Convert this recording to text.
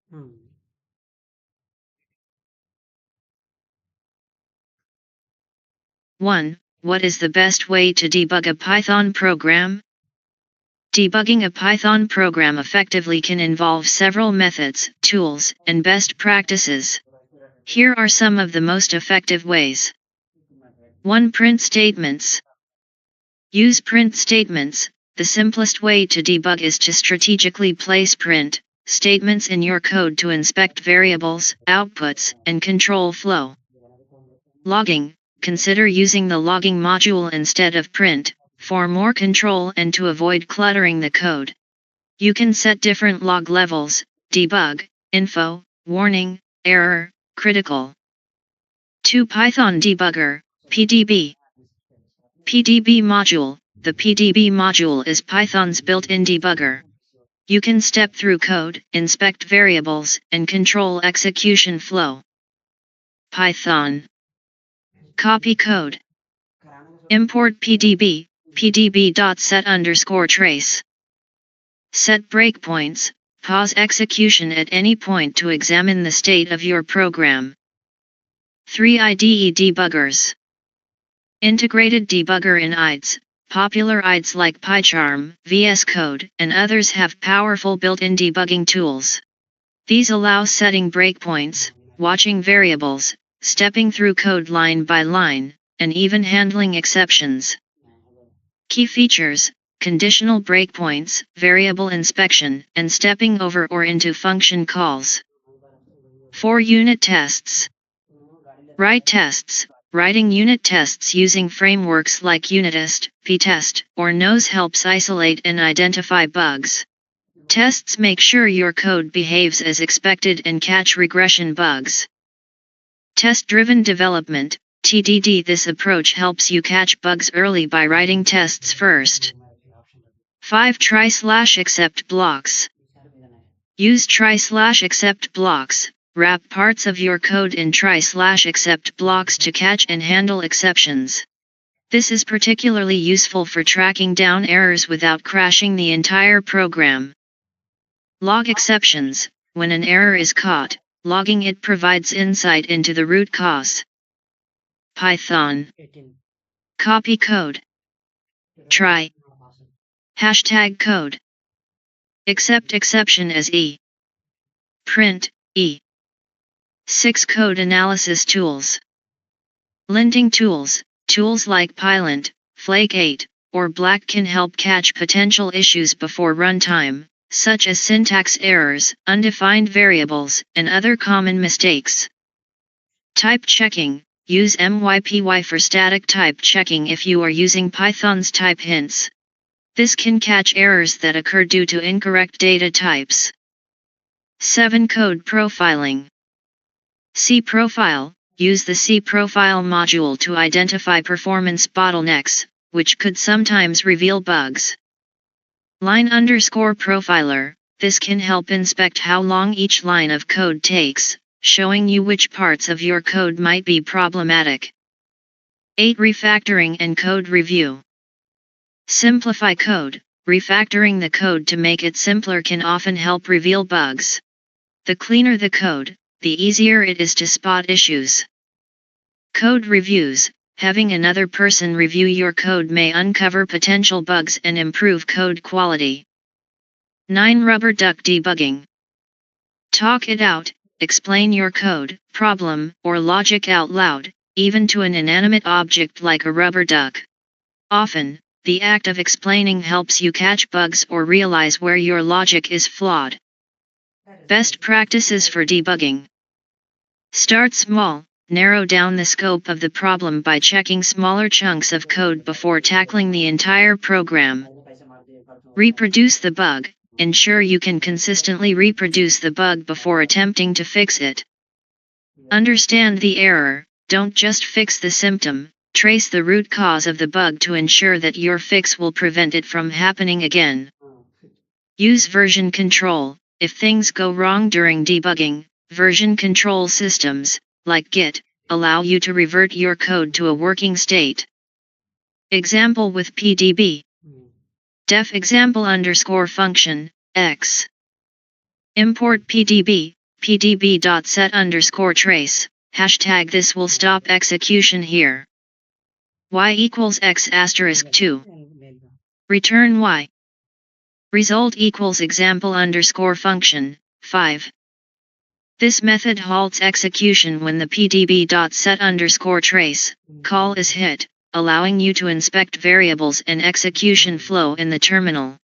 Hmm. 1. What is the best way to debug a Python program? Debugging a Python program effectively can involve several methods, tools, and best practices. Here are some of the most effective ways. 1. Print statements. Use print statements. The simplest way to debug is to strategically place print statements in your code to inspect variables, outputs, and control flow. Logging. Consider using the logging module instead of print, for more control and to avoid cluttering the code. You can set different log levels: debug, info, warning, error, critical. 2. Python Debugger, PDB. PDB module. The PDB module is Python's built-in debugger. You can step through code, inspect variables, and control execution flow. Python. Copy code. Import PDB, pdb.set_trace. Set breakpoints, pause execution at any point to examine the state of your program. 3. IDE debuggers. Integrated debugger in IDEs. Popular IDEs like PyCharm, VS Code, and others have powerful built-in debugging tools. These allow setting breakpoints, watching variables, stepping through code line by line, and even handling exceptions. Key features: conditional breakpoints, variable inspection, and stepping over or into function calls. 4. Unit tests. Write tests. Writing unit tests using frameworks like Unitest, ptest, or Nose helps isolate and identify bugs. Tests make sure your code behaves as expected and catch regression bugs. Test-driven development, TDD. This approach helps you catch bugs early by writing tests first. 5. Try/except blocks. Use try/except blocks. Wrap parts of your code in try/except blocks to catch and handle exceptions. This is particularly useful for tracking down errors without crashing the entire program. Log exceptions. When an error is caught, logging it provides insight into the root cause. Python. 18. Copy code. Try. #code. Accept exception as E. Print, E. 6. Code analysis tools. Linting tools. Tools like Pylint, Flake8, or Black can help catch potential issues before runtime, such as syntax errors, undefined variables, and other common mistakes. Type checking. Use MYPY for static type checking if you are using Python's type hints. This can catch errors that occur due to incorrect data types. 7. Code profiling. C profile. Use the C profile module to identify performance bottlenecks, which could sometimes reveal bugs. Line_profiler. This can help inspect how long each line of code takes, showing you which parts of your code might be problematic. 8. Refactoring and code review. Simplify code. Refactoring the code to make it simpler can often help reveal bugs. The cleaner the code, the easier it is to spot issues. Code reviews. Having another person review your code may uncover potential bugs and improve code quality. 9. Rubber duck debugging. Talk it out. Explain your code, problem, or logic out loud, even to an inanimate object like a rubber duck. Often, the act of explaining helps you catch bugs or realize where your logic is flawed. Best practices for debugging. Start small. Narrow down the scope of the problem by checking smaller chunks of code before tackling the entire program. Reproduce the bug. Ensure you can consistently reproduce the bug before attempting to fix it. Understand the error. Don't just fix the symptom. Trace the root cause of the bug to ensure that your fix will prevent it from happening again. Use version control. If things go wrong during debugging, version control systems, like Git, allow you to revert your code to a working state. Example with PDB. Def example_function, x. Import PDB, pdb.set_trace, hashtag this will stop execution here. Y equals x asterisk 2. Return y. Result equals example underscore function, 5. This method halts execution when the pdb.set_trace call is hit, allowing you to inspect variables and execution flow in the terminal.